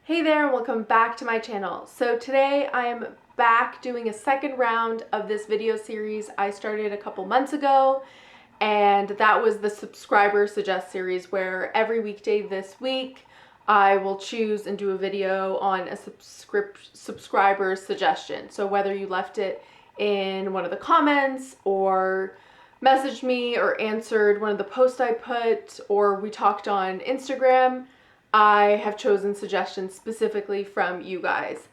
Hey there, and welcome back to my channel. So today I am back doing a second round of this video series I started a couple months ago, and that was the subscriber suggest series, where every weekday this week I will choose and do a video on a subscriber's suggestion. So whether you left it in one of the comments or messaged me or answered one of the posts I put, or we talked on Instagram, I have chosen suggestions specifically from you guys.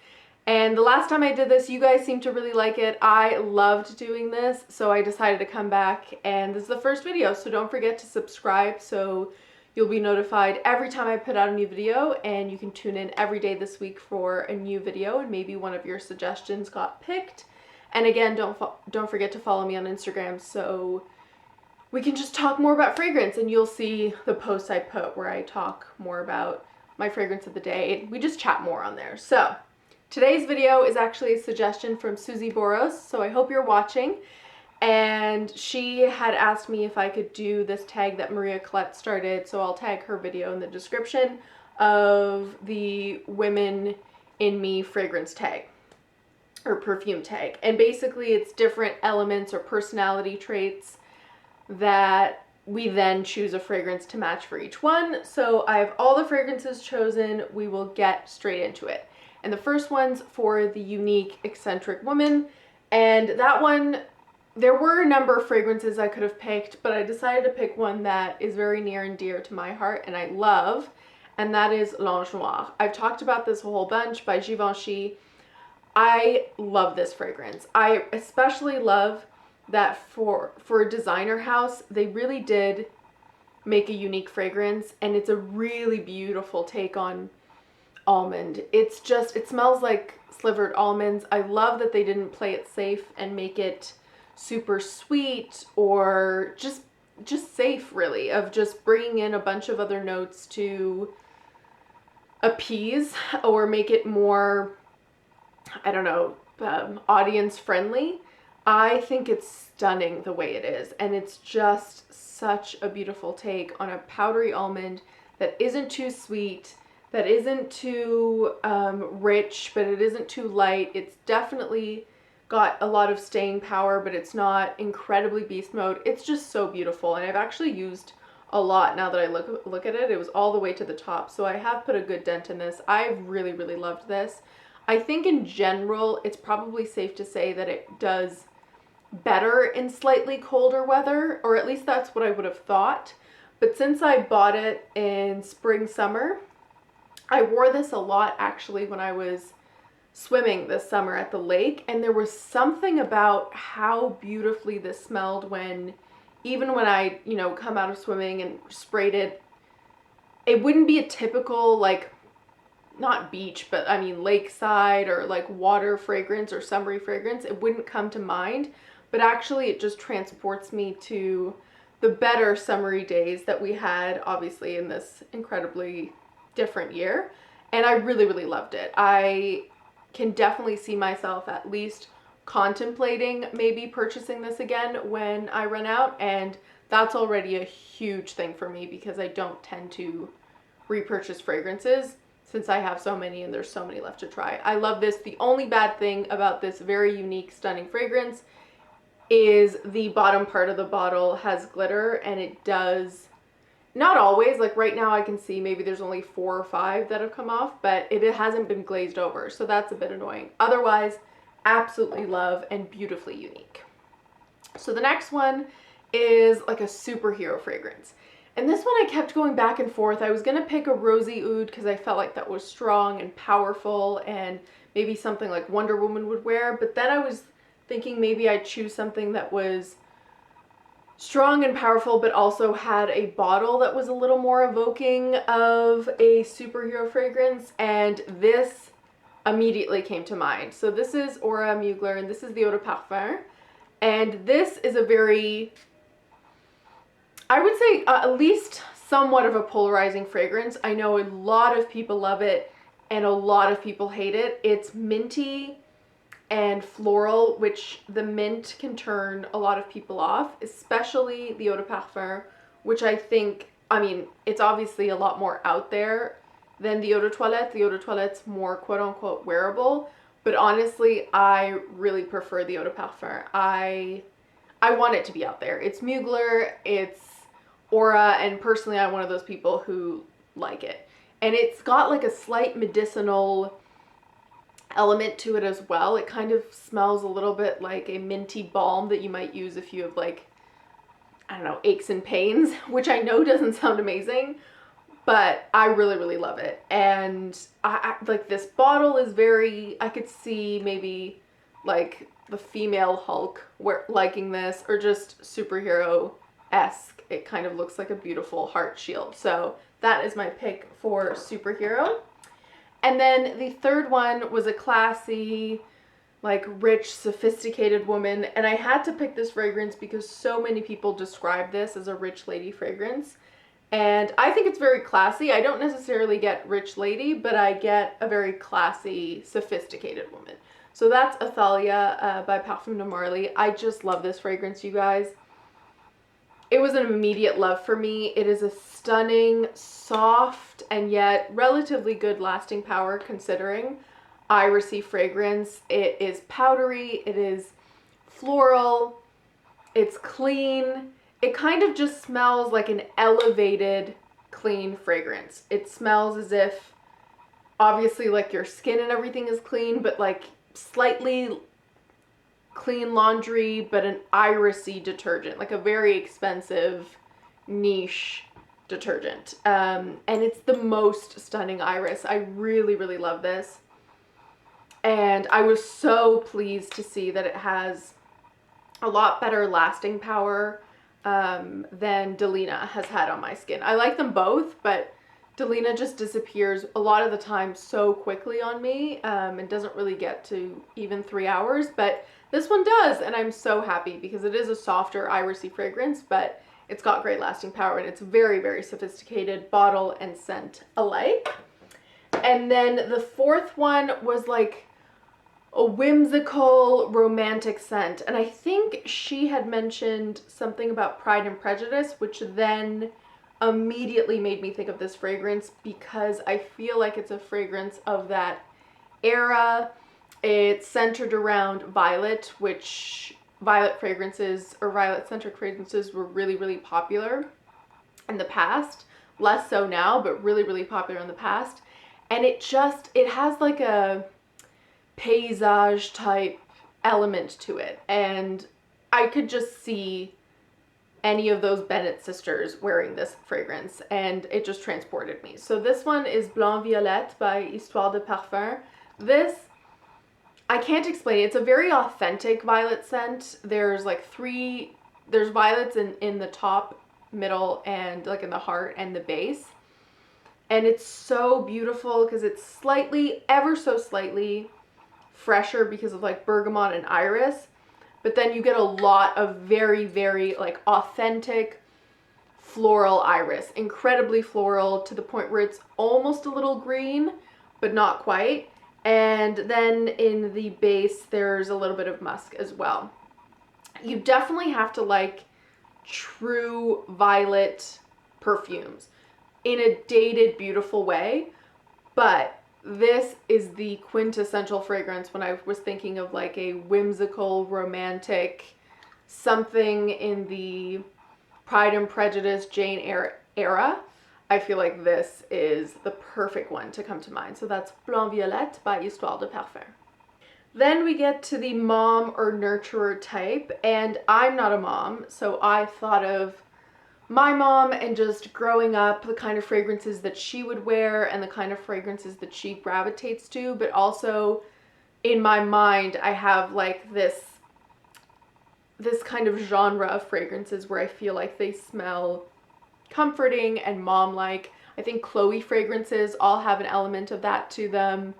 And the last time I did this, you guys seemed to really like it. I loved doing this, so I decided to come back, and this is the first video, so don't forget to subscribe so you'll be notified every time I put out a new video, and you can tune in every day this week for a new video, and maybe one of your suggestions got picked. And again, don't forget to follow me on Instagram so we can just talk more about fragrance, and you'll see the posts I put where I talk more about my fragrance of the day. We just chat more on there. So today's video is actually a suggestion from Susie Boros, so I hope you're watching. And she had asked me if I could do this tag that Maria Colette started, so I'll tag her video in the description of the Women in Me fragrance tag or perfume tag. And basically it's different elements or personality traits that we then choose a fragrance to match for each one. So I have all the fragrances chosen. We will get straight into it. And the first one's for the unique eccentric woman. And that one, there were a number of fragrances I could have picked, but I decided to pick one that is very near and dear to my heart and I love, and that is Noir. I've talked about this a whole bunch, by Givenchy. I love this fragrance. I especially love that for a designer house, they really did make a unique fragrance, and it's a really beautiful take on almond. It smells like slivered almonds. I love that they didn't play it safe and make it super sweet or just safe, really, of just bringing in a bunch of other notes to appease or make it more, I don't know, audience friendly. I think it's stunning the way it is, and it's just such a beautiful take on a powdery almond that isn't too sweet, that isn't too rich, but it isn't too light. It's definitely got a lot of staying power, but it's not incredibly beast mode. It's just so beautiful, and I've actually used a lot now that I look at it. It was all the way to the top, so I have put a good dent in this. I've really loved this. I think in general, it's probably safe to say that it does better in slightly colder weather, or at least that's what I would have thought. But since I bought it in spring, summer, I wore this a lot actually when I was swimming this summer at the lake, and there was something about how beautifully this smelled when, even when I, come out of swimming and sprayed it. It wouldn't be a typical, like, not beach, but I mean lakeside or like water fragrance or summery fragrance. It wouldn't come to mind, but actually it just transports me to the better summery days that we had, obviously, in this incredibly different year. And I really loved it. I can definitely see myself at least contemplating maybe purchasing this again when I run out, and that's already a huge thing for me because I don't tend to repurchase fragrances since I have so many and there's so many left to try. I love this. The only bad thing about this very unique, stunning fragrance is the bottom part of the bottle has glitter, and it does, not always, like right now I can see maybe there's only 4 or 5 that have come off, but it hasn't been glazed over, so that's a bit annoying. Otherwise, absolutely love and beautifully unique. So the next one is like a superhero fragrance. And this one I kept going back and forth. I was going to pick a rosy oud because I felt like that was strong and powerful and maybe something like Wonder Woman would wear. But then I was thinking maybe I'd choose something that was strong and powerful but also had a bottle that was a little more evoking of a superhero fragrance. And this immediately came to mind. So this is Aura Mugler, and this is the Eau de Parfum. And this is a very, I would say, at least somewhat of a polarizing fragrance. I know a lot of people love it and a lot of people hate it. It's minty and floral, which the mint can turn a lot of people off, especially the Eau de Parfum, which I think, I mean, it's obviously a lot more out there than the eau de toilette. The eau de toilette's more quote-unquote wearable, but honestly, I really prefer the eau de parfum. I want it to be out there. It's Mugler, it's Aura, and personally, I'm one of those people who like it. And it's got like a slight medicinal element to it as well. It kind of smells a little bit like a minty balm that you might use if you have like, I don't know, aches and pains, which I know doesn't sound amazing, but I really, really love it. And I like this bottle is very, I could see maybe like the female Hulk liking this, or just superhero-esque. It kind of looks like a beautiful heart shield. So that is my pick for superhero. And then the third one was a classy, like rich, sophisticated woman. And I had to pick this fragrance because so many people describe this as a rich lady fragrance. And I think it's very classy. I don't necessarily get rich lady, but I get a very classy, sophisticated woman. So that's Athalia by Parfums de Marly. I just love this fragrance, you guys. It was an immediate love for me. It is a stunning, soft, and yet relatively good lasting power considering irisy fragrance. It is powdery, it is floral, it's clean. It kind of just smells like an elevated, clean fragrance. It smells as if, obviously, like your skin and everything is clean, but like slightly clean laundry, but an irisy detergent, like a very expensive niche detergent. And it's the most stunning iris. I really, really love this. And I was so pleased to see that it has a lot better lasting power than Delina has had on my skin. I like them both, but Delina just disappears a lot of the time so quickly on me and doesn't really get to even 3 hours, but this one does, and I'm so happy because it is a softer irisy fragrance, but it's got great lasting power, and it's very, very sophisticated, bottle and scent alike. And then the fourth one was like a whimsical romantic scent, and I think she had mentioned something about Pride and Prejudice, which then immediately made me think of this fragrance because I feel like it's a fragrance of that era. It's centered around violet, which violet fragrances or violet centric fragrances were really, really popular in the past. Less so now, but really, really popular in the past. And it has like a paysage type element to it. And I could just see any of those Bennett sisters wearing this fragrance, and it just transported me. So this one is Blanc Violette by Histoires de Parfums. This, I can't explain it. It's a very authentic violet scent. There's like there's violets in the top, middle, and like in the heart and the base. And it's so beautiful because it's slightly, ever so slightly fresher because of like bergamot and iris. But then you get a lot of very, very like authentic floral iris. Incredibly floral to the point where it's almost a little green, but not quite. And then in the base, there's a little bit of musk as well. You definitely have to like true violet perfumes in a dated, beautiful way. But this is the quintessential fragrance when I was thinking of like a whimsical, romantic, something in the Pride and Prejudice, Jane Eyre era. I feel like this is the perfect one to come to mind. So that's Blanc Violette by Histoires de Parfums. Then we get to the mom or nurturer type, and I'm not a mom, so I thought of my mom and just growing up, the kind of fragrances that she would wear and the kind of fragrances that she gravitates to, but also in my mind, I have like this kind of genre of fragrances where I feel like they smell comforting and mom-like. I think Chloe fragrances all have an element of that to them.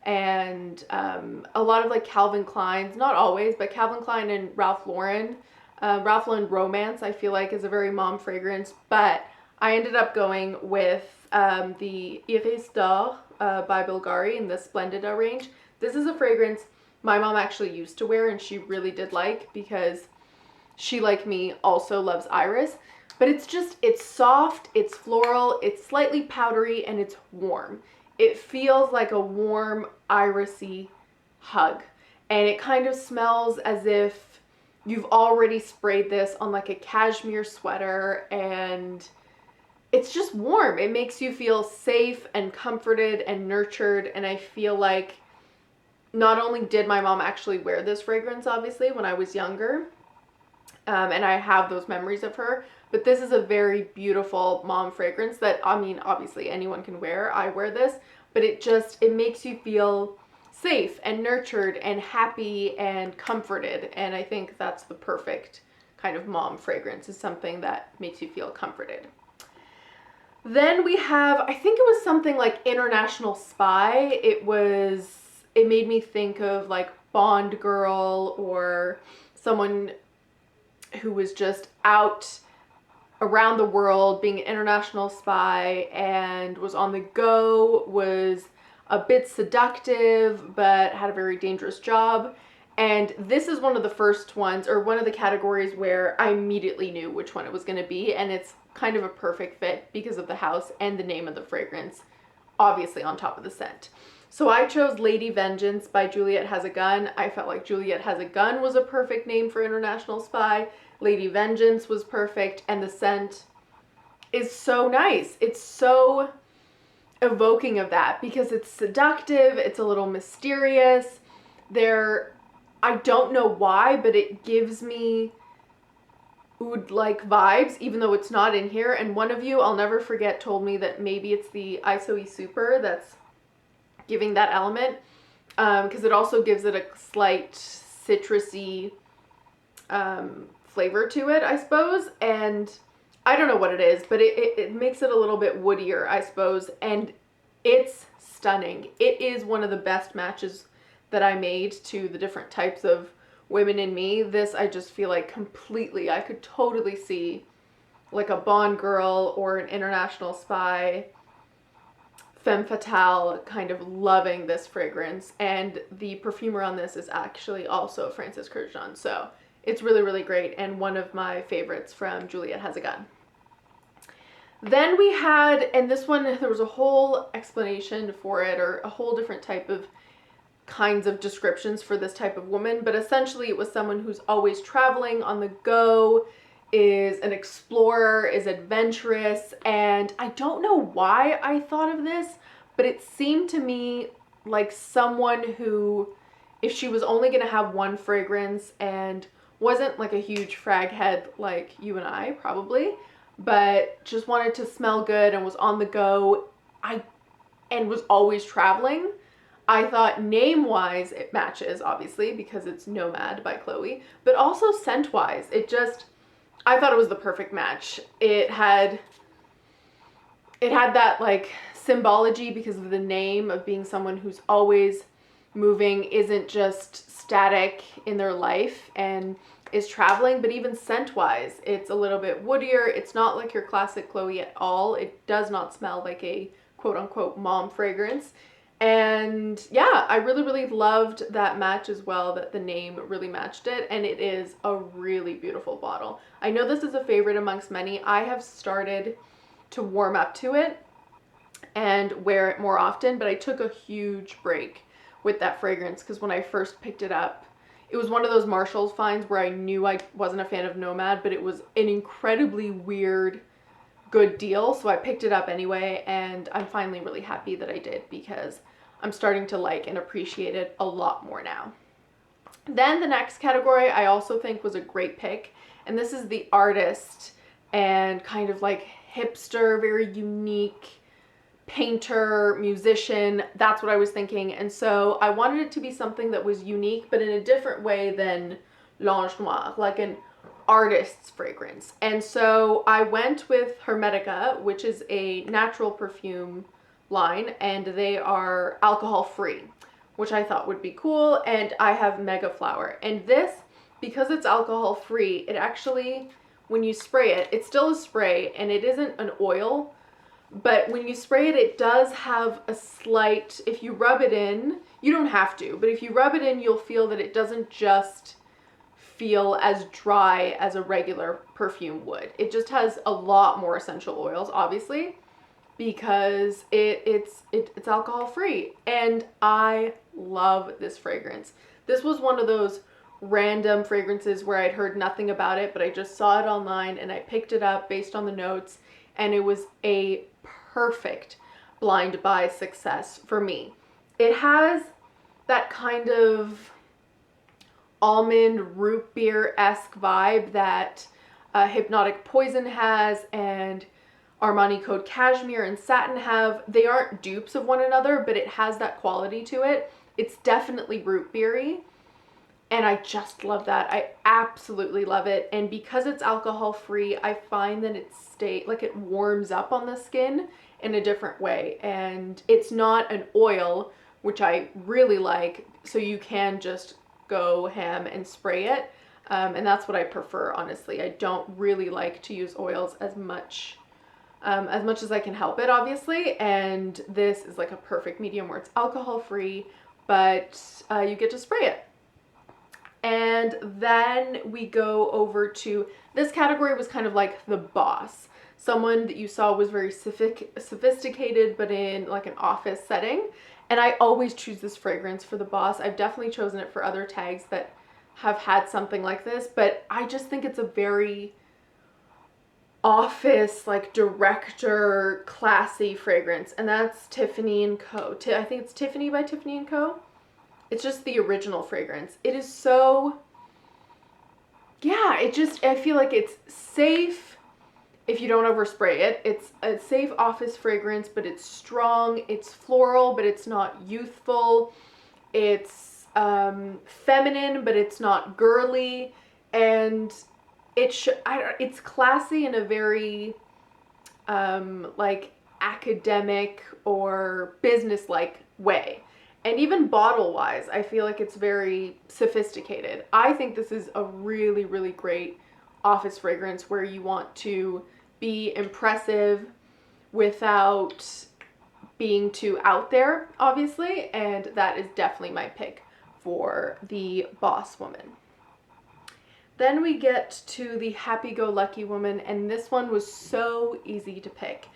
And a lot of like Calvin Klein's, not always, but Calvin Klein and Ralph Lauren. Ralph Lauren Romance, I feel like, is a very mom fragrance, but I ended up going with the Histoires by Bvlgari in the Splendida range. This is a fragrance my mom actually used to wear and she really did like because she, like me, also loves iris. But it's soft, it's floral, it's slightly powdery, and it's warm. It feels like a warm, irisy hug. And it kind of smells as if you've already sprayed this on like a cashmere sweater, and it's just warm. It makes you feel safe and comforted and nurtured. And I feel like not only did my mom actually wear this fragrance, obviously, when I was younger, and I have those memories of her, but this is a very beautiful mom fragrance that, I mean, obviously anyone can wear. I wear this, but it makes you feel safe and nurtured and happy and comforted. And I think that's the perfect kind of mom fragrance, is something that makes you feel comforted. Then we have, I think it was something like International Spy. It made me think of like Bond Girl, or someone who was just out around the world being an international spy and was on the go, was a bit seductive, but had a very dangerous job. And this is one of the first ones, or one of the categories, where I immediately knew which one it was going to be. And it's kind of a perfect fit because of the house and the name of the fragrance, obviously on top of the scent. So I chose Lady Vengeance by Juliette Has a Gun. I felt like Juliette Has a Gun was a perfect name for International Spy. Lady Vengeance was perfect, and the scent is so nice. It's so evoking of that because it's seductive, it's a little mysterious. I don't know why, but it gives me oud-like vibes, even though it's not in here. And one of you, I'll never forget, told me that maybe it's the ISOE Super that's giving that element, because it also gives it a slight citrusy flavor to it, I suppose. And I don't know what it is, but it makes it a little bit woodier, I suppose. And it's stunning. It is one of the best matches that I made to the different types of women in me. This, I just feel like completely, I could totally see like a Bond girl or an international spy, femme fatale, kind of loving this fragrance. And the perfumer on this is actually also Francis Kurkdjian. So it's really, really great, and one of my favorites from Juliette Has a Gun. Then we had, and this one, there was a whole explanation for it, or a whole different type of kinds of descriptions for this type of woman, but essentially it was someone who's always traveling, on the go, is an explorer, is adventurous. And I don't know why I thought of this, but it seemed to me like someone who, if she was only going to have one fragrance and wasn't like a huge frag head like you and I probably, but just wanted to smell good and was on the go, and was always traveling, I thought name-wise it matches, obviously, because it's Nomade by Chloe, but also scent-wise, I thought it was the perfect match. It had that like symbology because of the name of being someone who's always moving, isn't just static in their life, and is traveling. But even scent-wise, it's a little bit woodier. It's not like your classic Chloe at all. It does not smell like a quote-unquote mom fragrance. And yeah, I really, really loved that match as well, that the name really matched it, and it is a really beautiful bottle. I know this is a favorite amongst many. I have started to warm up to it and wear it more often, but I took a huge break with that fragrance because when I first picked it up, it was one of those Marshalls finds where I knew I wasn't a fan of Nomade, but it was an incredibly weird good deal, so I picked it up anyway, and I'm finally really happy that I did because I'm starting to like and appreciate it a lot more now. Then the next category I also think was a great pick, and this is the artist and kind of like hipster, very unique painter, musician. That's what I was thinking. And so I wanted it to be something that was unique, but in a different way than L'Ange Noir, like an artist's fragrance. And so I went with Hermetica, which is a natural perfume line, and they are alcohol free, which I thought would be cool. And I have Mega Flower, and this, because it's alcohol free, it actually, when you spray it, it's still a spray and it isn't an oil, but when you spray it, it does have a slight, if you rub it in, you don't have to, but if you rub it in, you'll feel that it doesn't just feel as dry as a regular perfume would. It just has a lot more essential oils, obviously, because it's alcohol free, and I love this fragrance. This was one of those random fragrances where I'd heard nothing about it, but I just saw it online and I picked it up based on the notes, and it was a perfect blind buy success for me. It has that kind of almond root beer-esque vibe that Hypnotic Poison has and Armani Code Cashmere and Satin have. They aren't dupes of one another, but it has that quality to it. It's definitely root beery, and I just love that. I absolutely love it. And because it's alcohol free, I find that it warms up on the skin in a different way. And it's not an oil, which I really like, so you can just go ham and spray it. And that's what I prefer, honestly. I don't really like to use oils as much as I can help it, obviously. And this is like a perfect medium where it's alcohol free, but you get to spray it. And then we go over to, this category was kind of like the boss. Someone that you saw was very sophisticated, but in like an office setting. And I always choose this fragrance for the boss. I've definitely chosen it for other tags that have had something like this, but I just think it's a very office, like director, classy fragrance. And that's Tiffany Co. I think it's Tiffany by Tiffany Co. It's just the original fragrance. It is so, yeah, I feel like it's safe if you don't overspray it. It's a safe office fragrance, but it's strong. It's floral, but it's not youthful. It's feminine, but it's not girly. And it's classy in a very like academic or business-like way. And even bottle-wise, I feel like it's very sophisticated. I think this is a really, really great office fragrance where you want to be impressive without being too out there, obviously. And that is definitely my pick for the Boss Woman. Then we get to the Happy-Go-Lucky Woman, and this one was so easy to pick.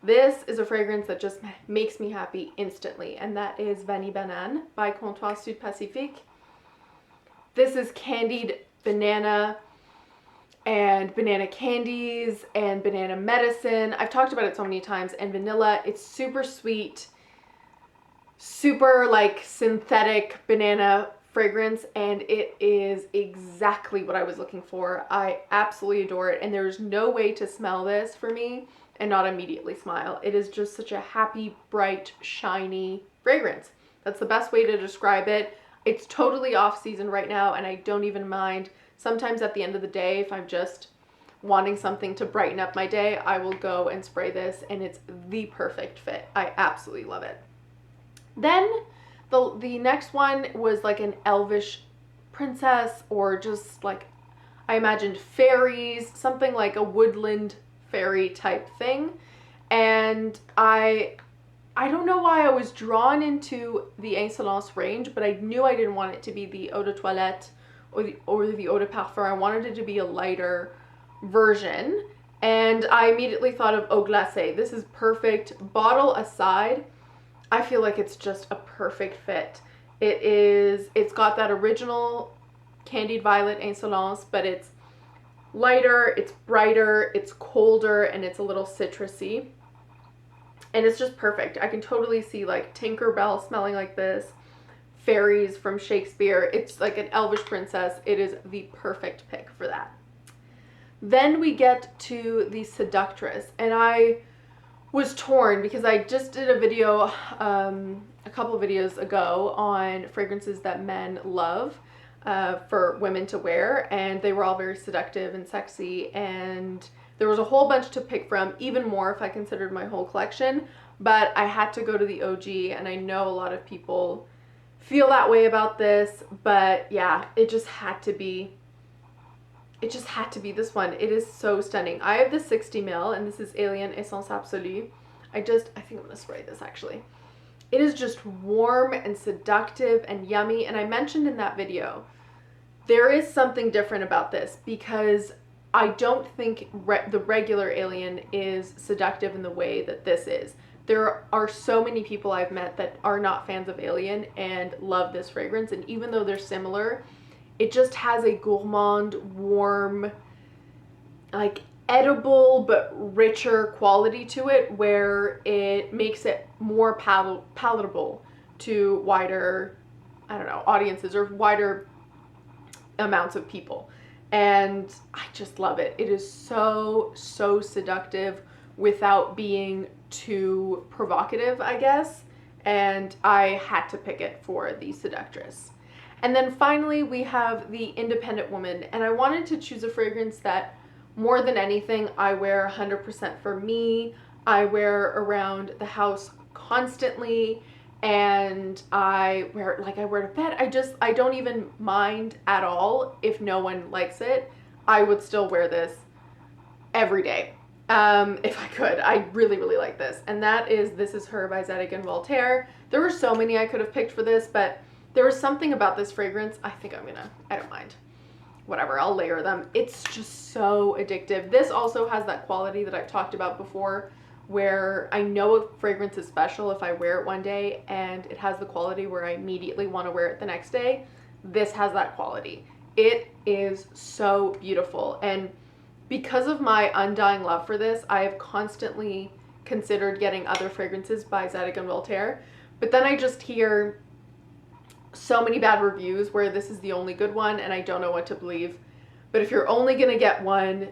This is a fragrance that just makes me happy instantly, and that is Vanille Banane by Comptoir Sud Pacifique. This is candied banana and banana candies and banana medicine. I've talked about it so many times, and vanilla. It's super sweet, super like synthetic banana fragrance, and it is exactly what I was looking for. I absolutely adore it, and there's no way to smell this for me and not immediately smile. It is just such a happy, bright, shiny fragrance. That's the best way to describe it. It's totally off season right now, and I don't even mind. Sometimes at the end of the day, if I'm just wanting something to brighten up my day, I will go and spray this, and it's the perfect fit. I absolutely love it. Then the next one was like an elvish princess, or just like, I imagined fairies, something like a woodland fairy type thing. And I don't know why I was drawn into the Insolence range, but I knew I didn't want it to be the eau de toilette or the eau de parfum. I wanted it to be a lighter version, and I immediately thought of Eau Glacée. This is perfect. Bottle aside, I feel like it's just a perfect fit. It's got that original candied violet Insolence, but it's lighter, it's brighter, it's colder, and it's a little citrusy. And it's just perfect. I can totally see like Tinkerbell smelling like this, fairies from Shakespeare. It's like an elvish princess. It is the perfect pick for that. Then we get to the Seductress, and I was torn because I just did a video a couple videos ago on fragrances that men love for women to wear, and they were all very seductive and sexy, and there was a whole bunch to pick from, even more if I considered my whole collection, but I had to go to the OG, and I know a lot of people feel that way about this, but yeah, it just had to be this one. It is so stunning. I have the 60 ml, and this is Alien Essence Absolue. I think I'm gonna spray this actually. It is just warm and seductive and yummy, and I mentioned in that video, there is something different about this because I don't think the regular Alien is seductive in the way that this is. There are so many people I've met that are not fans of Alien and love this fragrance, and even though they're similar, it just has a gourmand, warm, like edible but richer quality to it, where it makes it more palatable to wider, I don't know, audiences or wider amounts of people. And I just love it. It is so seductive without being too provocative, I guess. And I had to pick it for the Seductress. And then finally we have the Independent Woman, and I wanted to choose a fragrance that more than anything I wear 100% for me. I wear around the house constantly, and I wear it like I wear to bed. I don't even mind at all if no one likes it. I would still wear this every day if I could. I really like this, and that is This Is Her by Zadig & Voltaire. There were so many I could have picked for this, but there was something about this fragrance. I don't mind. Whatever, I'll layer them. It's just so addictive. This also has that quality that I've talked about before, where I know a fragrance is special if I wear it one day and it has the quality where I immediately want to wear it the next day. This has that quality. It is so beautiful, and because of my undying love for this, I have constantly considered getting other fragrances by Zadig & Voltaire, but then I just hear so many bad reviews where this is the only good one, and I don't know what to believe. But if you're only gonna get one,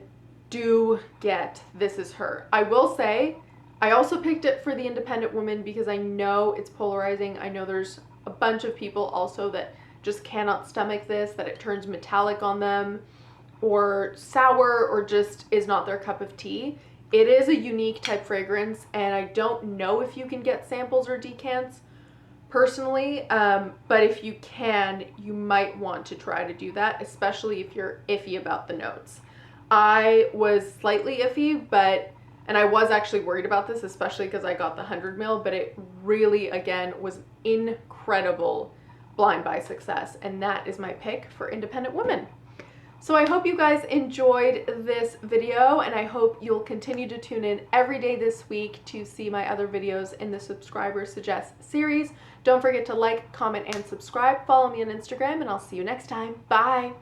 do get This Is Her. I will say, I also picked it for the Independent Woman because I know it's polarizing. I know there's a bunch of people also that just cannot stomach this, that it turns metallic on them, or sour, or just is not their cup of tea. It is a unique type fragrance, and I don't know if you can get samples or decants personally, but if you can, you might want to try to do that, especially if you're iffy about the notes. I was slightly iffy, and I was actually worried about this, especially because I got the 100 ml, but it really, again, was incredible blind buy success, and that is my pick for Independent Women. So I hope you guys enjoyed this video, and I hope you'll continue to tune in every day this week to see my other videos in the Subscriber Suggest series. Don't forget to like, comment, and subscribe. Follow me on Instagram, and I'll see you next time. Bye!